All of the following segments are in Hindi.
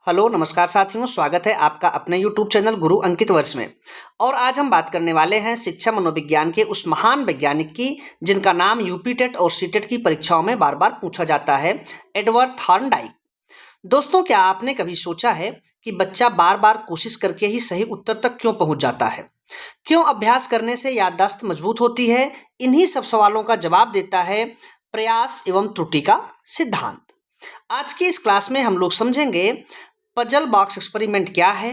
हेलो नमस्कार साथियों, स्वागत है आपका अपने YouTube चैनल गुरु अंकित वर्ष में। और आज हम बात करने वाले हैं शिक्षा मनोविज्ञान के उस महान वैज्ञानिक की जिनका नाम यूपी टेट और सी टेट की परीक्षाओं में बार बार पूछा जाता है, एडवर्ड थॉर्नडाइक। दोस्तों, क्या आपने कभी सोचा है कि बच्चा बार बार कोशिश करके ही सही उत्तर तक क्यों पहुंच जाता है? क्यों अभ्यास करने से याददाश्त मजबूत होती है? इन्हीं सब सवालों का जवाब देता है प्रयास एवं त्रुटि का सिद्धांत। आज की इस क्लास में हम लोग समझेंगे पजल बॉक्स एक्सपेरिमेंट क्या है,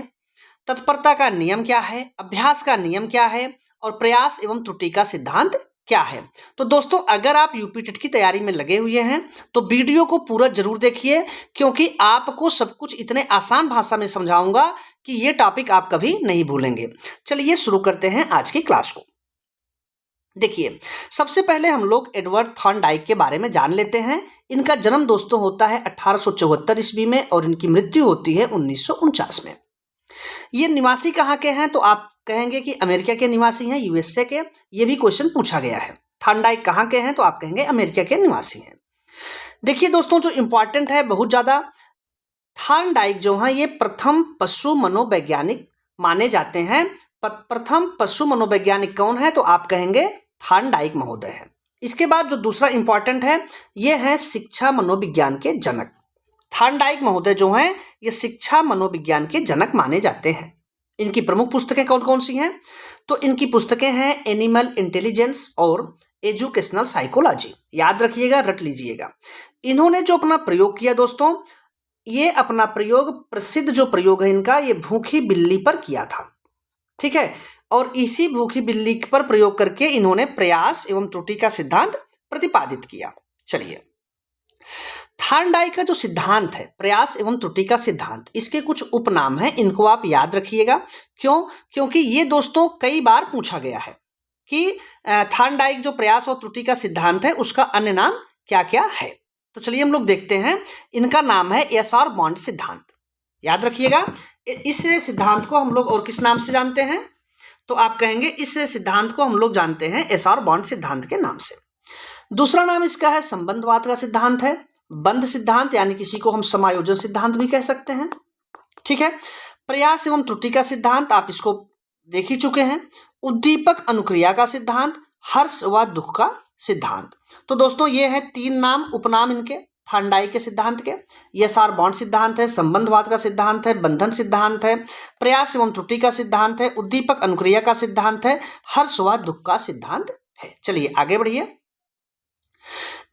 तत्परता का नियम क्या है, अभ्यास का नियम क्या है और प्रयास एवं त्रुटि का सिद्धांत क्या है। तो दोस्तों, अगर आप यूपी टेट की तैयारी में लगे हुए हैं तो वीडियो को पूरा जरूर देखिए, क्योंकि आपको सब कुछ इतने आसान भाषा में समझाऊंगा कि ये टॉपिक आप कभी नहीं भूलेंगे। चलिए शुरू करते हैं आज की क्लास को। देखिए, सबसे पहले हम लोग एडवर्ड थॉर्नडाइक के बारे में जान लेते हैं। इनका जन्म दोस्तों होता है 1874 ईस्वी में और इनकी मृत्यु होती है 1949 में। ये निवासी कहाँ के हैं? तो आप कहेंगे कि अमेरिका के निवासी हैं, यूएसए के। ये भी क्वेश्चन पूछा गया है। थॉर्नडाइक कहाँ के हैं? तो आप कहेंगे अमेरिका के निवासी हैं। देखिए दोस्तों, जो इंपॉर्टेंट है बहुत ज्यादा, थॉर्नडाइक जो है ये प्रथम पशु मनोवैज्ञानिक माने जाते हैं। प्रथम पशु मनोवैज्ञानिक कौन है? तो आप कहेंगे थॉर्नडाइक महोदय है। इसके बाद जो दूसरा इंपॉर्टेंट है, ये है शिक्षा मनोविज्ञान के जनक। थॉर्नडाइक महोदय जो हैं ये शिक्षा मनोविज्ञान के जनक माने जाते हैं। इनकी प्रमुख पुस्तकें कौन कौन सी हैं? तो इनकी पुस्तकें हैं एनिमल इंटेलिजेंस और एजुकेशनल साइकोलॉजी। याद रखिएगा, रट लीजिएगा। इन्होंने जो अपना प्रयोग किया दोस्तों, ये अपना प्रयोग, प्रसिद्ध जो प्रयोग है इनका, ये भूखी बिल्ली पर किया था। ठीक है, और इसी भूखी बिल्ली पर प्रयोग करके इन्होंने प्रयास एवं त्रुटि का सिद्धांत प्रतिपादित किया। चलिए, थॉर्नडाइक का जो सिद्धांत है प्रयास एवं त्रुटि का सिद्धांत, इसके कुछ उपनाम हैं, इनको आप याद रखिएगा। क्यों? क्योंकि ये दोस्तों कई बार पूछा गया है कि थॉर्नडाइक जो प्रयास और त्रुटि का सिद्धांत है उसका अन्य नाम क्या क्या है। तो चलिए हम लोग देखते हैं। इनका नाम है एस-आर बॉन्ड सिद्धांत। याद रखिएगा, इस सिद्धांत को हम लोग और किस नाम से जानते हैं? तो आप कहेंगे इस सिद्धांत को हम लोग जानते हैं एस-आर बॉन्ड सिद्धांत के नाम से। दूसरा नाम इसका है संबंधवाद का सिद्धांत है, बंध सिद्धांत, यानी किसी को हम समायोजन सिद्धांत भी कह सकते हैं। ठीक है, प्रयास एवं त्रुटि का सिद्धांत आप इसको देख ही चुके हैं। उद्दीपक अनुक्रिया का सिद्धांत, हर्ष व दुख का सिद्धांत। तो दोस्तों ये है तीन नाम, उपनाम इनके थॉर्नडाइक के सिद्धांत के। एस-आर बॉन्ड सिद्धांत है, संबंधवाद का सिद्धांत है, बंधन सिद्धांत है, प्रयास एवं त्रुटि का सिद्धांत है, उद्दीपक अनुक्रिया का सिद्धांत है, हर्ष व दुख का सिद्धांत है। चलिए आगे बढ़िए।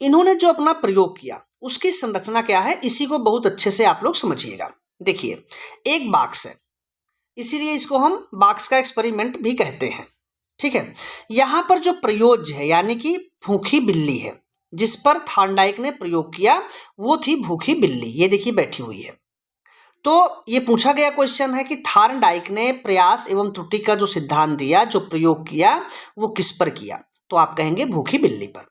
इन्होंने जो अपना प्रयोग किया उसकी संरचना क्या है, इसी को बहुत अच्छे से आप लोग समझिएगा। देखिए, एक बॉक्स है, इसीलिए इसको हम बॉक्स का एक्सपेरिमेंट भी कहते हैं। ठीक है, यहाँ पर जो प्रयोज्य है यानी कि भूखी बिल्ली है, जिस पर थॉर्नडाइक ने प्रयोग किया वो थी भूखी बिल्ली। ये देखिए बैठी हुई है। तो ये पूछा गया क्वेश्चन है कि थॉर्नडाइक ने प्रयास एवं त्रुटि का जो सिद्धांत दिया, जो प्रयोग किया, वो किस पर किया? तो आप कहेंगे भूखी बिल्ली पर।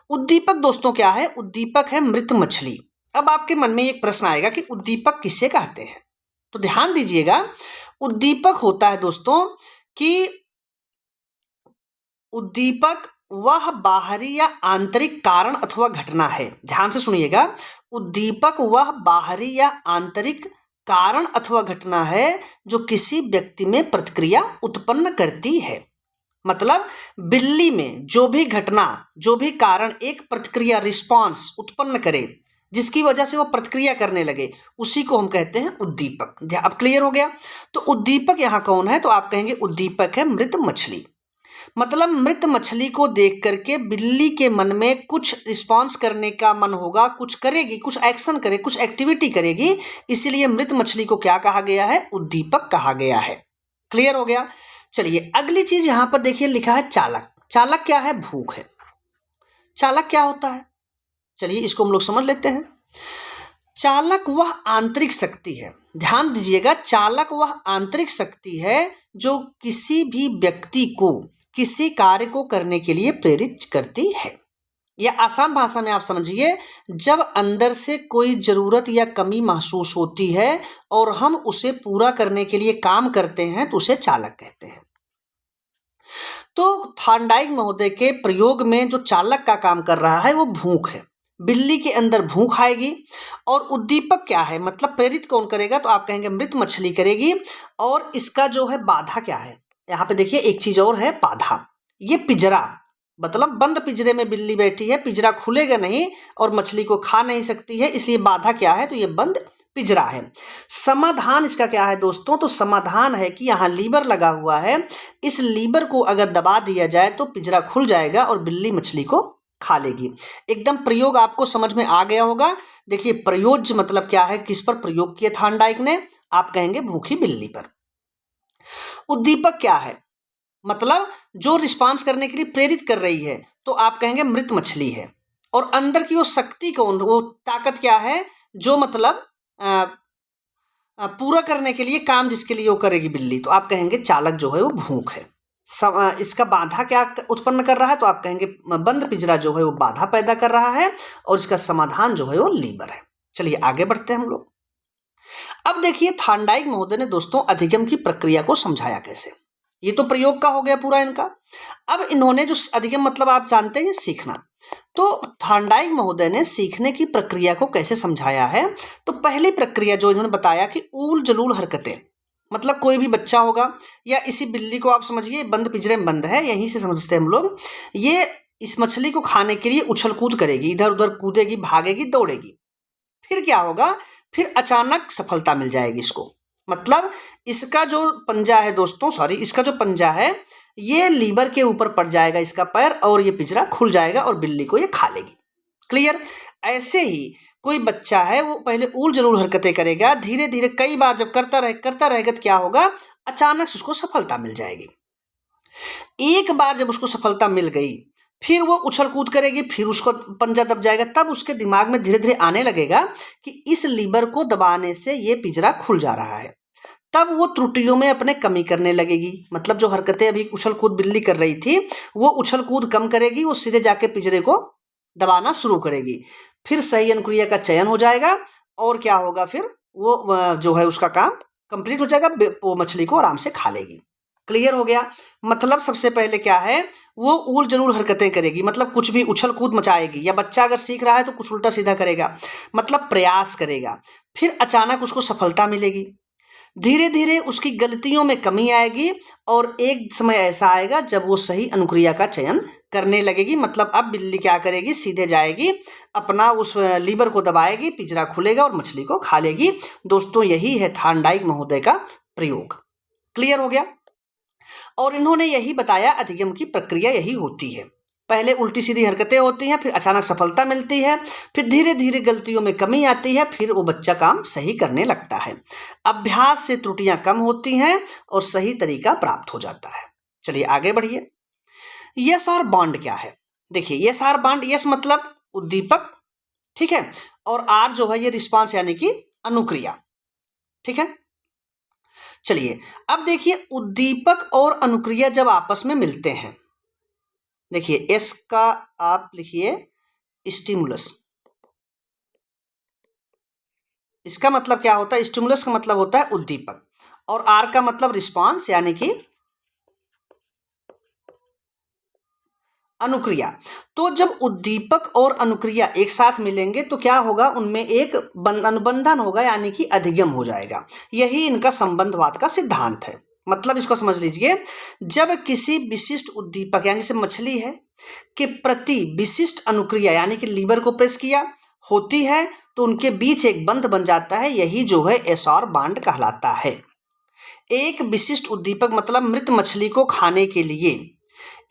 उद्दीपक दोस्तों क्या है? उद्दीपक है मृत मछली। अब आपके मन में एक प्रश्न आएगा कि उद्दीपक किसे कहते हैं? तो ध्यान दीजिएगा, उद्दीपक होता है दोस्तों कि उद्दीपक वह बाहरी या आंतरिक कारण अथवा घटना है। ध्यान से सुनिएगा, उद्दीपक वह बाहरी या आंतरिक कारण अथवा घटना है जो किसी व्यक्ति में प्रतिक्रिया उत्पन्न करती है। मतलब बिल्ली में जो भी घटना, जो भी कारण एक प्रतिक्रिया, रिस्पॉन्स उत्पन्न करे, जिसकी वजह से वो प्रतिक्रिया करने लगे, उसी को हम कहते हैं उद्दीपक। अब क्लियर हो गया? तो उद्दीपक यहाँ कौन है? तो आप कहेंगे उद्दीपक है मृत मछली। मतलब मृत मछली को देख करके बिल्ली के मन में कुछ रिस्पॉन्स करने का मन होगा, कुछ करेगी, कुछ एक्शन करे, कुछ एक्टिविटी करेगी, इसीलिए मृत मछली को क्या कहा गया है? उद्दीपक कहा गया है। क्लियर हो गया? चलिए अगली चीज यहां पर देखिए, लिखा है चालक। चालक क्या है? भूख है। चालक क्या होता है? चलिए इसको हम लोग समझ लेते हैं। चालक वह आंतरिक शक्ति है, ध्यान दीजिएगा, चालक वह आंतरिक शक्ति है जो किसी भी व्यक्ति को किसी कार्य को करने के लिए प्रेरित करती है। या आसान भाषा में आप समझिए, जब अंदर से कोई जरूरत या कमी महसूस होती है और हम उसे पूरा करने के लिए काम करते हैं तो उसे चालक कहते हैं। तो थॉर्नडाइक महोदय के प्रयोग में जो चालक का काम कर रहा है वो भूख है। बिल्ली के अंदर भूख आएगी। और उद्दीपक क्या है, मतलब प्रेरित कौन करेगा, तो आप कहेंगे मृत मछली करेगी। और इसका जो है बाधा क्या है, यहाँ पे देखिए एक चीज और है, बाधा। ये पिंजरा, मतलब बंद पिंजरे में बिल्ली बैठी है, पिंजरा खुलेगा नहीं और मछली को खा नहीं सकती है, इसलिए बाधा क्या है, तो ये बंद पिंजरा है। समाधान इसका क्या है दोस्तों, तो समाधान है कि यहाँ लीवर लगा हुआ है, इस लीवर को अगर दबा दिया जाए तो पिंजरा खुल जाएगा और बिल्ली मछली को खा लेगी। एकदम प्रयोग आपको समझ में आ गया होगा। देखिए प्रयोज्य मतलब क्या है, किस पर प्रयोग किया थार्नडाइक ने, आप कहेंगे भूखी बिल्ली पर। उद्दीपक क्या है, मतलब जो रिस्पांस करने के लिए प्रेरित कर रही है, तो आप कहेंगे मृत मछली है। और अंदर की वो शक्ति कौन, वो ताकत क्या है, जो मतलब पूरा करने के लिए काम जिसके लिए वो करेगी बिल्ली, तो आप कहेंगे चालक जो है वो भूख है। इसका बाधा क्या उत्पन्न कर रहा है, तो आप कहेंगे बंद पिंजरा जो है वो बाधा पैदा कर रहा है। और इसका समाधान जो है वो लीवर है। चलिए आगे बढ़ते हैं हम लोग। अब देखिए थार्नडाइक महोदय ने दोस्तों अधिगम की प्रक्रिया को समझाया कैसे। ये तो प्रयोग का हो गया पूरा इनका। अब इन्होंने जो अधिगम मतलब आप जानते हैं सीखना, तो थार्नडाइक महोदय ने सीखने की प्रक्रिया को कैसे समझाया है। तो पहली प्रक्रिया जो इन्होंने बताया कि ऊल जलूल हरकतें, मतलब कोई भी बच्चा होगा या इसी बिल्ली को आप समझिए बंद पिंजरे में बंद है, यहीं से समझते हैं हम लोग, ये इस मछली को खाने के लिए उछल कूद करेगी, इधर उधर कूदेगी, भागेगी, दौड़ेगी। फिर क्या होगा, फिर अचानक सफलता मिल जाएगी इसको। मतलब इसका जो पंजा है दोस्तों, सॉरी इसका जो पंजा है ये लीवर के ऊपर पड़ जाएगा इसका पैर, और ये पिंजरा खुल जाएगा और बिल्ली को ये खा लेगी। क्लियर। ऐसे ही कोई बच्चा है वो पहले ऊल जलूल हरकतें करेगा, धीरे धीरे कई बार जब करता रहेगा तो क्या होगा, अचानक से उसको सफलता मिल जाएगी। एक बार जब उसको सफलता मिल गई, फिर वो उछल कूद करेगी, फिर उसको पंजा दब जाएगा, तब उसके दिमाग में धीरे धीरे आने लगेगा कि इस लीवर को दबाने से ये पिंजरा खुल जा रहा है। तब वो त्रुटियों में अपने कमी करने लगेगी, मतलब जो हरकतें अभी उछल कूद बिल्ली कर रही थी वो उछल कूद कम करेगी, वो सीधे जाके पिंजरे को दबाना शुरू करेगी। फिर सही अनुक्रिया का चयन हो जाएगा और क्या होगा, फिर वो जो है उसका काम कंप्लीट हो जाएगा, वो मछली को आराम से खा लेगी। क्लियर हो गया। मतलब सबसे पहले क्या है, वो ऊल जरूर हरकतें करेगी, मतलब कुछ भी उछल कूद मचाएगी, या बच्चा अगर सीख रहा है तो कुछ उल्टा सीधा करेगा, मतलब प्रयास करेगा। फिर अचानक उसको सफलता मिलेगी, धीरे धीरे उसकी गलतियों में कमी आएगी और एक समय ऐसा आएगा जब वो सही अनुक्रिया का चयन करने लगेगी। मतलब अब बिल्ली क्या करेगी, सीधे जाएगी, अपना उस लीवर को दबाएगी, पिंजरा खुलेगा और मछली को खा लेगी। दोस्तों यही है थार्नडाइक महोदय का प्रयोग। क्लियर हो गया। और इन्होंने यही बताया अधिगम की प्रक्रिया यही होती है, पहले उल्टी सीधी हरकतें होती हैं, फिर अचानक सफलता मिलती है, फिर धीरे धीरे गलतियों में कमी आती है, फिर वो बच्चा काम सही करने लगता है। अभ्यास से त्रुटियां कम होती हैं और सही तरीका प्राप्त हो जाता है। चलिए आगे बढ़िए। यस और बॉन्ड क्या है, देखिए यस और बॉन्ड, यस मतलब उद्दीपक, ठीक है, और आर जो है ये रिस्पांस यानी कि अनुक्रिया, ठीक है। चलिए अब देखिए उद्दीपक और अनुक्रिया जब आपस में मिलते हैं, देखिए एस का आप लिखिए स्टिमुलस, इसका मतलब क्या होता है, स्टिमुलस का मतलब होता है उद्दीपक, और आर का मतलब रिस्पांस यानी कि अनुक्रिया। तो जब उद्दीपक और अनुक्रिया एक साथ मिलेंगे तो क्या होगा, उनमें एक अनुबंधन होगा यानी कि अधिगम हो जाएगा। यही इनका संबंधवाद का सिद्धांत है। मतलब इसको समझ लीजिए, जब किसी विशिष्ट उद्दीपक यानी से मछली है के प्रति विशिष्ट अनुक्रिया यानी कि लीवर को प्रेस किया होती है तो उनके बीच एक बंध बन जाता है, यही जो है एसआर बॉन्ड कहलाता है। एक विशिष्ट उद्दीपक मतलब मृत मछली को खाने के लिए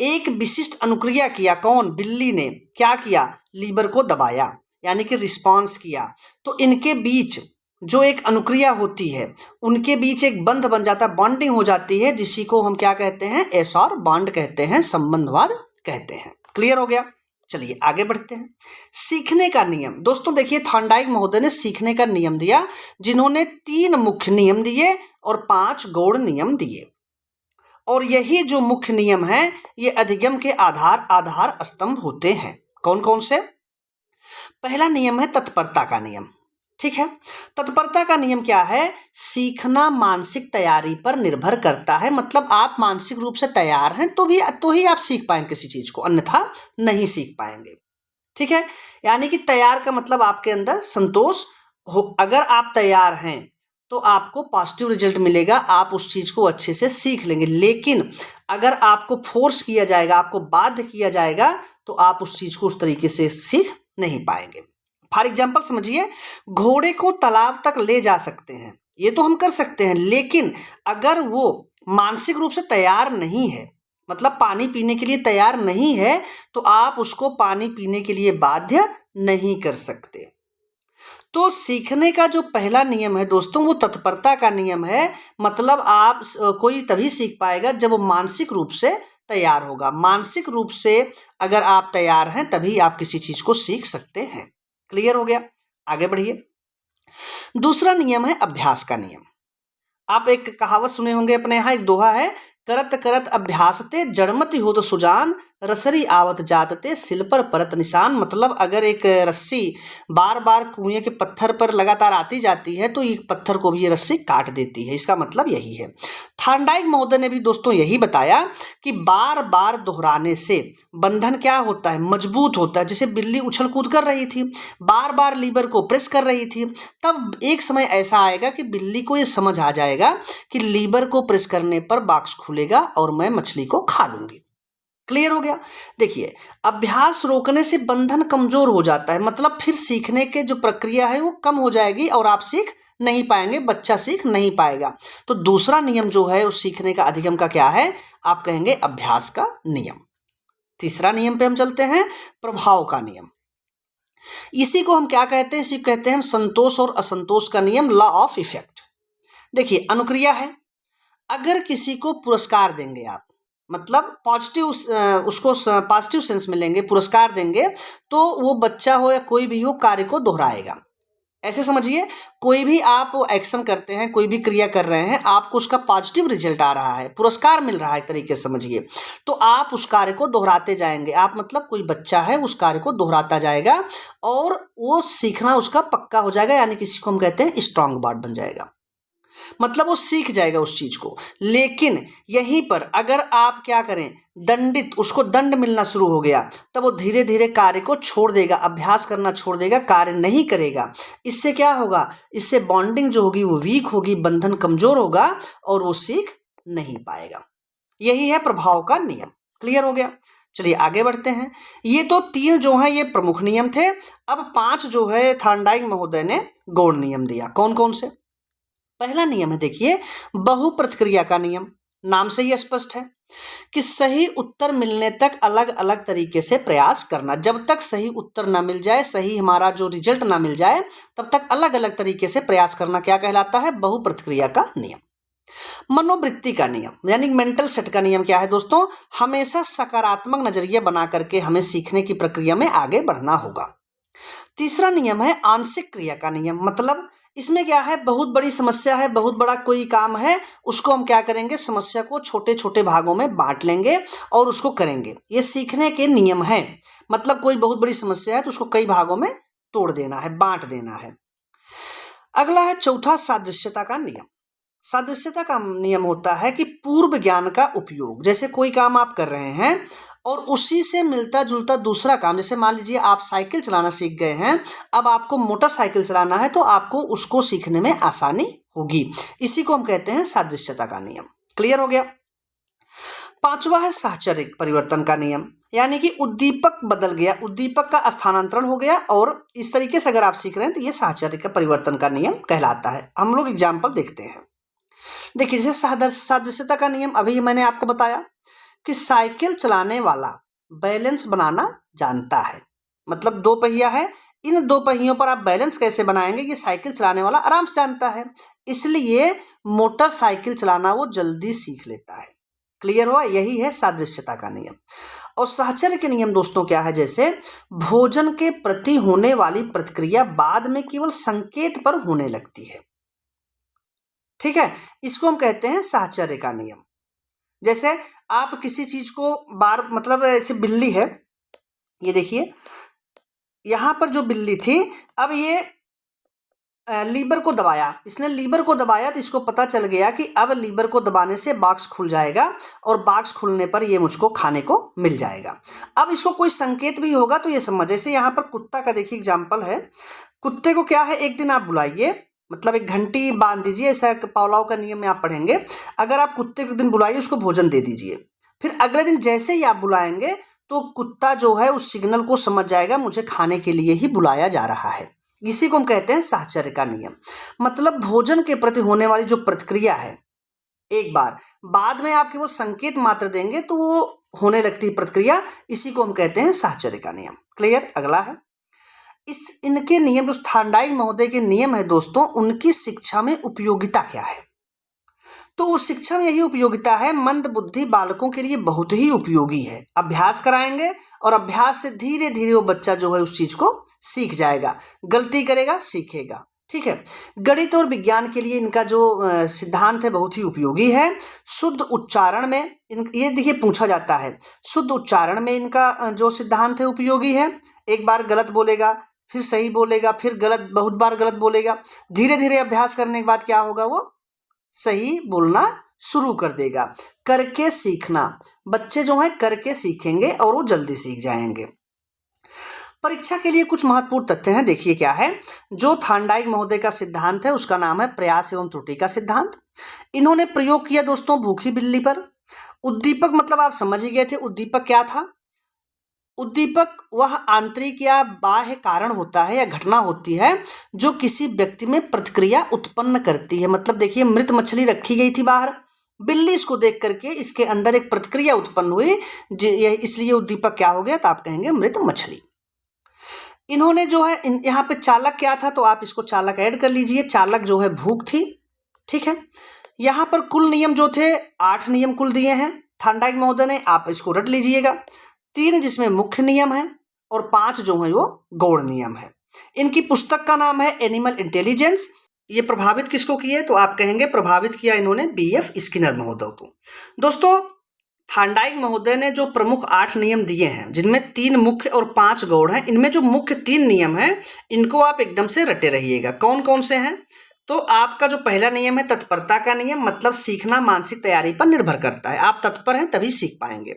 एक विशिष्ट अनुक्रिया किया, कौन, बिल्ली ने क्या किया, लीवर को दबाया यानी कि रिस्पांस किया, तो इनके बीच जो एक अनुक्रिया होती है उनके बीच एक बंध बन जाता है, बॉन्डिंग हो जाती है, जिसी को हम क्या कहते हैं, एसआर बॉन्ड कहते हैं, संबंधवाद कहते हैं। क्लियर हो गया। चलिए आगे बढ़ते हैं। सीखने का नियम, दोस्तों देखिए थार्नडाइक महोदय ने सीखने का नियम दिया, जिन्होंने 3 मुख्य नियम दिए और 5 गौण नियम दिए, और यही जो मुख्य नियम है ये अधिगम के आधार स्तंभ होते हैं। कौन कौन से? पहला नियम है तत्परता का नियम, ठीक है। तत्परता का नियम क्या है, सीखना मानसिक तैयारी पर निर्भर करता है, मतलब आप मानसिक रूप से तैयार हैं तो ही आप सीख पाएंगे किसी चीज को, अन्यथा नहीं सीख पाएंगे। ठीक है, यानी कि तैयार का मतलब आपके अंदर संतोष हो, अगर आप तैयार हैं तो आपको पॉजिटिव रिजल्ट मिलेगा, आप उस चीज को अच्छे से सीख लेंगे। लेकिन अगर आपको फोर्स किया जाएगा, आपको बाध्य किया जाएगा, तो आप उस चीज को उस तरीके से सीख नहीं पाएंगे। फॉर एग्जाम्पल समझिए, घोड़े को तालाब तक ले जा सकते हैं, ये तो हम कर सकते हैं, लेकिन अगर वो मानसिक रूप से तैयार नहीं है, मतलब पानी पीने के लिए तैयार नहीं है, तो आप उसको पानी पीने के लिए बाध्य नहीं कर सकते। तो सीखने का जो पहला नियम है दोस्तों, वो तत्परता का नियम है। मतलब आप कोई तभी सीख पाएगा जब वो मानसिक रूप से तैयार होगा। मानसिक रूप से अगर आप तैयार हैं तभी आप किसी चीज को सीख सकते हैं। क्लियर हो गया? आगे बढ़िए। दूसरा नियम है अभ्यास का नियम। आप एक कहावत सुने होंगे अपने यहाँ, एक दोहा है, करत करत अभ्यासते जड़मति होत सुजान, रसरी आवत जातते सिल पर परत निशान। मतलब अगर एक रस्सी बार बार कुएं के पत्थर पर लगातार आती जाती है तो एक पत्थर को भी ये रस्सी काट देती है। इसका मतलब यही है। थॉर्नडाइक महोदय ने भी दोस्तों यही बताया कि बार बार दोहराने से बंधन क्या होता है, मजबूत होता है। जैसे बिल्ली उछल कूद कर रही थी, बार बार लीवर को प्रेस कर रही थी, तब एक समय ऐसा आएगा कि बिल्ली को ये समझ आ जाएगा कि लीवर को प्रेस करने पर बॉक्स खुलेगा और मैं मछली को खा लूंगी। क्लियर हो गया? देखिए, अभ्यास रोकने से बंधन कमजोर हो जाता है, मतलब फिर सीखने के जो प्रक्रिया है वो कम हो जाएगी और आप सीख नहीं पाएंगे, बच्चा सीख नहीं पाएगा। तो दूसरा नियम जो है उस सीखने का अधिगम का क्या है, आप कहेंगे अभ्यास का नियम। तीसरा नियम पे हम चलते हैं, प्रभाव का नियम। इसी को हम क्या कहते हैं, इसी को कहते हैं हम संतोष और असंतोष का नियम, लॉ ऑफ इफेक्ट। देखिए, अनुक्रिया है। अगर किसी को पुरस्कार देंगे आप, मतलब पॉजिटिव, उसको पॉजिटिव सेंस में लेंगे, पुरस्कार देंगे, तो वो बच्चा हो या कोई भी हो कार्य को दोहराएगा। ऐसे समझिए, कोई भी आप एक्शन करते हैं, कोई भी क्रिया कर रहे हैं, आपको उसका पॉजिटिव रिजल्ट आ रहा है, पुरस्कार मिल रहा है एक तरीके से समझिए, तो आप उस कार्य को दोहराते जाएंगे। आप मतलब कोई बच्चा है उस कार्य को दोहराता जाएगा और वो सीखना उसका पक्का हो जाएगा, यानी किसी को हम कहते हैं स्ट्रांग बॉन्ड बन जाएगा, मतलब वो सीख जाएगा उस चीज को। लेकिन यहीं पर अगर आप क्या करें, दंडित, उसको दंड मिलना शुरू हो गया, तब वो धीरे धीरे कार्य को छोड़ देगा, अभ्यास करना छोड़ देगा, कार्य नहीं करेगा। इससे क्या होगा, इससे बॉन्डिंग जो होगी वो वीक होगी, बंधन कमजोर होगा और वो सीख नहीं पाएगा। यही है प्रभाव का नियम। क्लियर हो गया? चलिए आगे बढ़ते हैं। ये तो 3 जो है ये प्रमुख नियम थे। अब 5 जो है थॉर्नडाइक महोदय ने गौण नियम दिया। कौन कौन से? पहला नियम है, देखिए, बहु प्रतिक्रिया का नियम। नाम से ही स्पष्ट है कि सही उत्तर मिलने तक अलग अलग तरीके से प्रयास करना। जब तक सही उत्तर ना मिल जाए, सही हमारा जो रिजल्ट ना मिल जाए, तब तक अलग अलग तरीके से प्रयास करना क्या कहलाता है, बहु प्रतिक्रिया का नियम। मनोवृत्ति का नियम यानी मेंटल सेट का नियम क्या है दोस्तों, हमेशा सकारात्मक नजरिया बना करके हमें सीखने की प्रक्रिया में आगे बढ़ना होगा। तीसरा नियम है आंशिक क्रिया का नियम। मतलब इसमें क्या है, बहुत बड़ी समस्या है, बहुत बड़ा कोई काम है, उसको हम क्या करेंगे, समस्या को छोटे छोटे भागों में बांट लेंगे और उसको करेंगे। ये सीखने के नियम है। मतलब कोई बहुत बड़ी समस्या है तो उसको कई भागों में तोड़ देना है, बांट देना है। अगला है चौथा, सादृश्यता का नियम। सादृश्यता का नियम होता है कि पूर्व ज्ञान का उपयोग। जैसे कोई काम आप कर रहे हैं और उसी से मिलता जुलता दूसरा काम, जैसे मान लीजिए आप साइकिल चलाना सीख गए हैं, अब आपको मोटरसाइकिल चलाना है, तो आपको उसको सीखने में आसानी होगी। इसी को हम कहते हैं सादृश्यता का नियम। क्लियर हो गया? पांचवा है साहचर्य परिवर्तन का नियम, यानी कि उद्दीपक बदल गया, उद्दीपक का स्थानांतरण हो गया, और इस तरीके से अगर आप सीख रहे हैं तो ये साहचर्य का परिवर्तन का नियम कहलाता है। हम लोग एग्जाम्पल देखते हैं। देखिए, जैसे सादृश्यता का नियम अभी मैंने आपको बताया कि साइकिल चलाने वाला बैलेंस बनाना जानता है। मतलब 2 पहिया है, इन 2 पहियों पर आप बैलेंस कैसे बनाएंगे, ये साइकिल चलाने वाला आराम से जानता है, इसलिए मोटरसाइकिल चलाना वो जल्दी सीख लेता है। क्लियर हुआ? यही है सादृश्यता का नियम। और साहचर्य के नियम दोस्तों क्या है, जैसे भोजन के प्रति होने वाली प्रतिक्रिया बाद में केवल संकेत पर होने लगती है। ठीक है, इसको हम कहते हैं साहचर्य का नियम। जैसे आप किसी चीज को बार, मतलब ऐसे बिल्ली है, ये देखिए, यहां पर जो बिल्ली थी, अब ये लीवर को दबाया, इसने लीवर को दबाया तो इसको पता चल गया कि अब लीवर को दबाने से बॉक्स खुल जाएगा और बॉक्स खुलने पर ये मुझको खाने को मिल जाएगा। अब इसको कोई संकेत भी होगा तो ये समझ, जैसे यहाँ पर कुत्ता का देखिए एग्जाम्पल है। कुत्ते को क्या है, एक दिन आप बुलाइए, मतलब एक घंटी बांध दीजिए, ऐसा पावलाव का नियम में आप पढ़ेंगे। अगर आप कुत्ते को एक दिन बुलाइए, उसको भोजन दे दीजिए, फिर अगले दिन जैसे ही आप बुलाएंगे तो कुत्ता जो है उस सिग्नल को समझ जाएगा मुझे खाने के लिए ही बुलाया जा रहा है। इसी को हम कहते हैं साहचर्य का नियम। मतलब भोजन के प्रति होने वाली जो प्रतिक्रिया है, एक बार बाद में आप केवल संकेत मात्र देंगे तो वो होने लगती है प्रतिक्रिया, इसी को हम कहते हैं साहचर्य का नियम। क्लियर। अगला है इनके नियम, जो थार्नडाइक महोदय के नियम है दोस्तों, उनकी शिक्षा में उपयोगिता क्या है? तो उस शिक्षा में यही उपयोगिता है, मंद बुद्धि बालकों के लिए बहुत ही उपयोगी है। अभ्यास कराएंगे और अभ्यास से धीरे धीरे वो बच्चा जो है उस चीज को सीख जाएगा, गलती करेगा सीखेगा। ठीक है। गणित और विज्ञान के लिए इनका जो सिद्धांत है बहुत ही उपयोगी है। शुद्ध उच्चारण में ये देखिए पूछा जाता है, शुद्ध उच्चारण में इनका जो सिद्धांत है उपयोगी है। एक बार गलत बोलेगा, फिर सही बोलेगा, फिर गलत, बहुत बार गलत बोलेगा, धीरे धीरे अभ्यास करने के बाद क्या होगा, वो सही बोलना शुरू कर देगा। करके सीखना, बच्चे जो हैं करके सीखेंगे और वो जल्दी सीख जाएंगे। परीक्षा के लिए कुछ महत्वपूर्ण तथ्य हैं, देखिए क्या है। जो थार्नडाइक महोदय का सिद्धांत है उसका नाम है प्रयास एवं त्रुटि का सिद्धांत। इन्होंने प्रयोग किया दोस्तों भूखी बिल्ली पर। उद्दीपक मतलब आप समझ ही गए थे, उद्दीपक क्या था। उद्दीपक वह आंतरिक या बाह्य कारण होता है या घटना होती है जो किसी व्यक्ति में प्रतिक्रिया उत्पन्न करती है। मतलब देखिए मृत मछली रखी गई थी बाहर, बिल्ली इसको देख करके इसके अंदर एक प्रतिक्रिया उत्पन्न हुई, इसलिए उद्दीपक क्या हो गया, तो आप कहेंगे मृत मछली। इन्होंने जो है यहाँ पे चालक क्या था, तो आप इसको चालक ऐड कर लीजिए। चालक जो है भूख थी। ठीक है। यहाँ पर कुल नियम जो थे 8 नियम कुल दिए हैं थार्नडाइक महोदय ने, आप इसको रट लीजिएगा। 3 जिसमें मुख्य नियम है और 5 जो है वो गौण नियम है। इनकी पुस्तक का नाम है एनिमल इंटेलिजेंस। ये प्रभावित किसको किए, तो आप कहेंगे प्रभावित किया इन्होंने BF स्किनर महोदय को। दोस्तों थार्नडाइक महोदय ने जो प्रमुख 8 नियम दिए हैं, जिनमें 3 मुख्य और 5 गौण हैं, इनमें जो मुख्य 3 नियम हैं इनको आप एकदम से रटे रहिएगा। कौन कौन से हैं, तो आपका जो पहला नियम है तत्परता का नियम, मतलब सीखना मानसिक तैयारी पर निर्भर करता है, आप तत्पर हैं तभी सीख पाएंगे।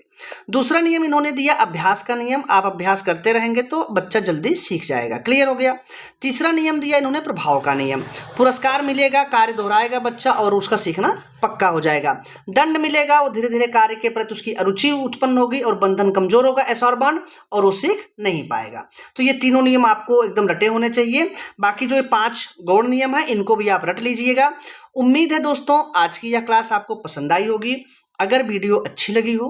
दूसरा नियम इन्होंने दिया अभ्यास का नियम, आप अभ्यास करते रहेंगे तो बच्चा जल्दी सीख जाएगा। क्लियर हो गया। तीसरा नियम दिया इन्होंने प्रभाव का नियम, पुरस्कार मिलेगा, कार्य दोहराएगा बच्चा और उसका सीखना पक्का हो जाएगा। दंड मिलेगा, वो धीरे धीरे कार्य के प्रति उसकी अरुचि उत्पन्न होगी और बंधन कमजोर होगा ऐसा बाण, और वो सीख नहीं पाएगा। तो ये तीनों नियम आपको एकदम रटे होने चाहिए। बाकी जो ये 5 गौण नियम है इनको भी आप रट लीजिएगा। उम्मीद है दोस्तों आज की यह क्लास आपको पसंद आई होगी। अगर वीडियो अच्छी लगी हो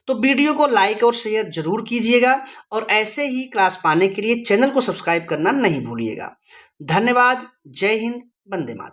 तो वीडियो को लाइक और शेयर जरूर कीजिएगा और ऐसे ही क्लास पाने के लिए चैनल को सब्सक्राइब करना नहीं भूलिएगा। धन्यवाद। जय हिंद। वंदे मातरम।